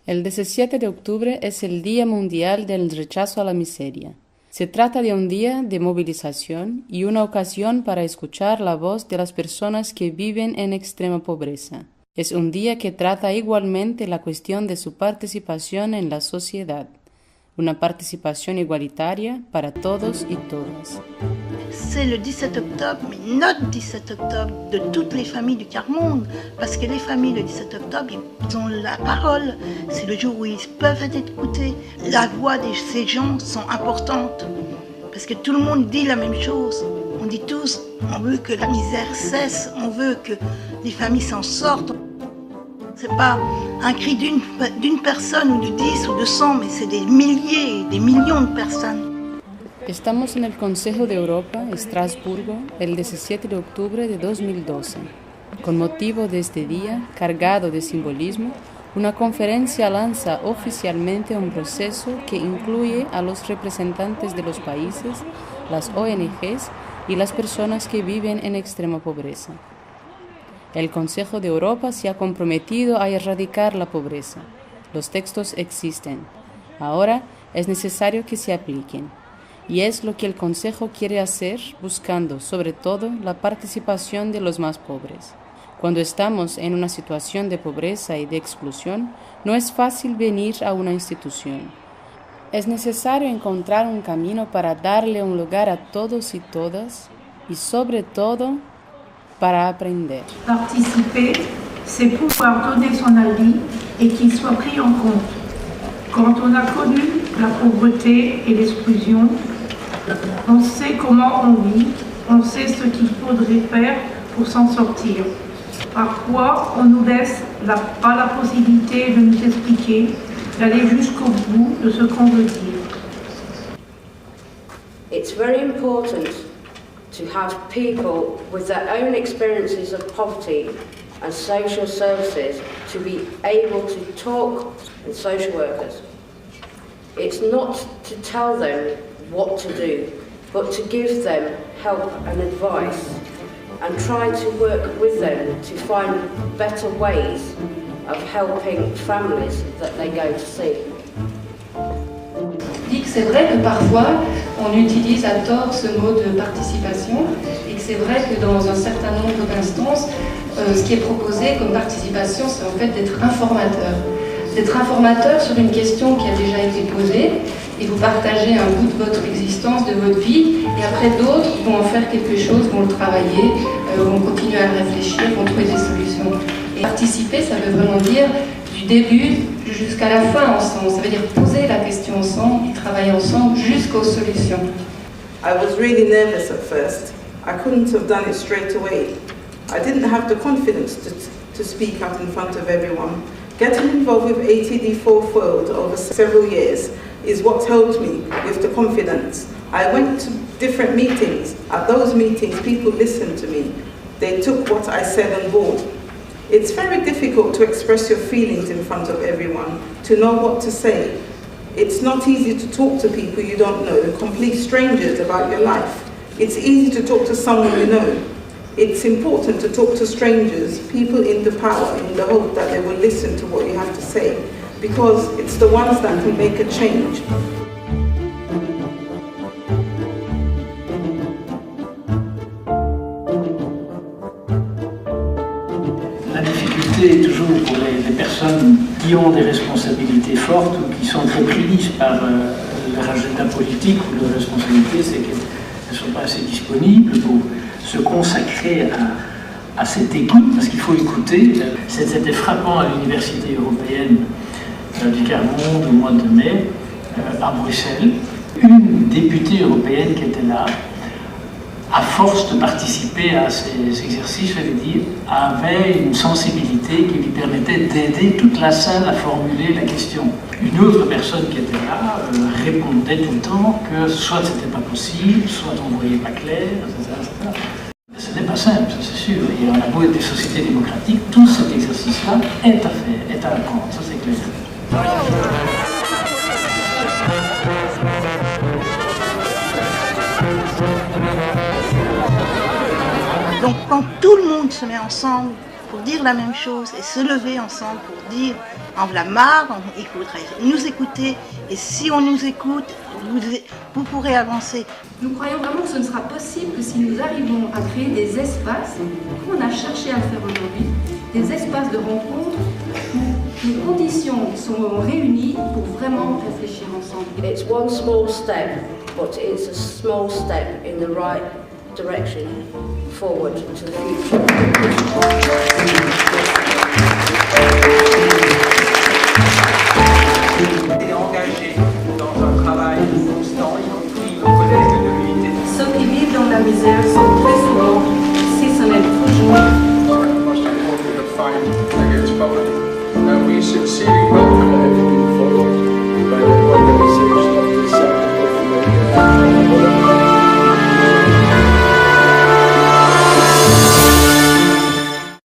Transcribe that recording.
El 17 de octubre es el Día Mundial del Rechazo a la Miseria. Se trata de un día de movilización y una ocasión para escuchar la voz de las personas que viven en extrema pobreza. Es un día que trata igualmente la cuestión de su participación en la sociedad, una participación igualitaria para todos y todas. C'est le 17 octobre, mais notre 17 octobre, de toutes les familles du quart-monde, parce que les familles le 17 octobre, ils ont la parole, c'est le jour où ils peuvent être écoutés. La voix de ces gens sont importantes, parce que tout le monde dit la même chose. On dit tous, on veut que la misère cesse, on veut que les familles s'en sortent. C'est pas un cri d'une personne ou de 10 ou de 100, mais c'est des milliers, des millions de personnes. Estamos en el Consejo de Europa, Estrasburgo, el 17 de octubre de 2012. Con motivo de este día, cargado de simbolismo, una conferencia lanza oficialmente un proceso que incluye a los representantes de los países, las ONGs y las personas que viven en extrema pobreza. El Consejo de Europa se ha comprometido a erradicar la pobreza. Los textos existen. Ahora es necesario que se apliquen. Y es lo que el Consejo quiere hacer, buscando sobre todo la participación de los más pobres. Cuando estamos en una situación de pobreza y de exclusión, no es fácil venir a una institución. Es necesario encontrar un camino para darle un lugar a todos y todas, y sobre todo, para aprender. Participer, c'est pouvoir donner son avis et qu'il soit pris en compte. Quand on a connu la pauvreté et l'exclusion, on sait comment on vit, on sait ce qu'il faudrait faire pour s'en sortir. Parfois, on nous laisse pas la possibilité de nous expliquer, d'aller jusqu'au bout de ce qu'on veut dire. It's very important to have people with their own experiences of poverty and social services to be able to talk with social workers. It's not to tell them what to do, but to give them help and advice and try to work with them to find better ways of helping families that they go to see. C'est vrai que parfois on utilise à tort ce mot de participation et que c'est vrai que dans un certain nombre d'instances, ce qui est proposé comme participation, c'est en fait d'être informateur. D'être informateur sur une question qui a déjà été posée et vous partagez un bout de votre existence, de votre vie, et après d'autres vont en faire quelque chose, vont le travailler, vont continuer à réfléchir, vont trouver des solutions. Et participer, ça veut vraiment dire du début jusqu'à la fin ensemble, ça veut dire poser la question ensemble et travailler ensemble jusqu'aux solutions. I was really nervous at first. I couldn't have done it straight away. I didn't have the confidence to speak up in front of everyone. Getting involved with ATD fourfold over several years is what helped me with the confidence. I went to different meetings. At those meetings, people listened to me. They took what I said on board. It's very difficult to express your feelings in front of everyone, to know what to say. It's not easy to talk to people you don't know, complete strangers, about your life. It's easy to talk to someone you know. It's important to talk to strangers, people in the power, in the hope that they will listen to what you have to say, because it's the ones that can make a change. La difficulté est toujours pour les personnes qui ont des responsabilités fortes ou qui sont très prises par leur agenda politique ou leur responsabilité, c'est qu'elles ne sont pas assez disponibles pour se consacrer à cette écoute, parce qu'il faut écouter. C'était frappant à l'Université européenne du Quart-Monde au mois de mai, à Bruxelles. Une députée européenne qui était là, à force de participer à ces exercices, je vais dire, avait une sensibilité qui lui permettait d'aider toute la salle à formuler la question. Une autre personne qui était là répondait tout le temps que soit c'était pas possible, soit on ne voyait pas clair, etc. Ce n'est pas simple, ça c'est sûr. Et on a beau être des sociétés démocratiques, tout cet exercice-là est à faire, est à apprendre, ça c'est clair. Donc quand tout le monde se met ensemble, pour dire la même chose et se lever ensemble pour dire en voilà marre, il faudrait nous écouter et si on nous écoute, vous pourrez avancer. Nous croyons vraiment que ce ne sera possible que si nous arrivons à créer des espaces, comme on a cherché à le faire aujourd'hui, des espaces de rencontre où les conditions sont réunies pour vraiment réfléchir ensemble. It's one small step, but it's a small step in the right direction forward to the future.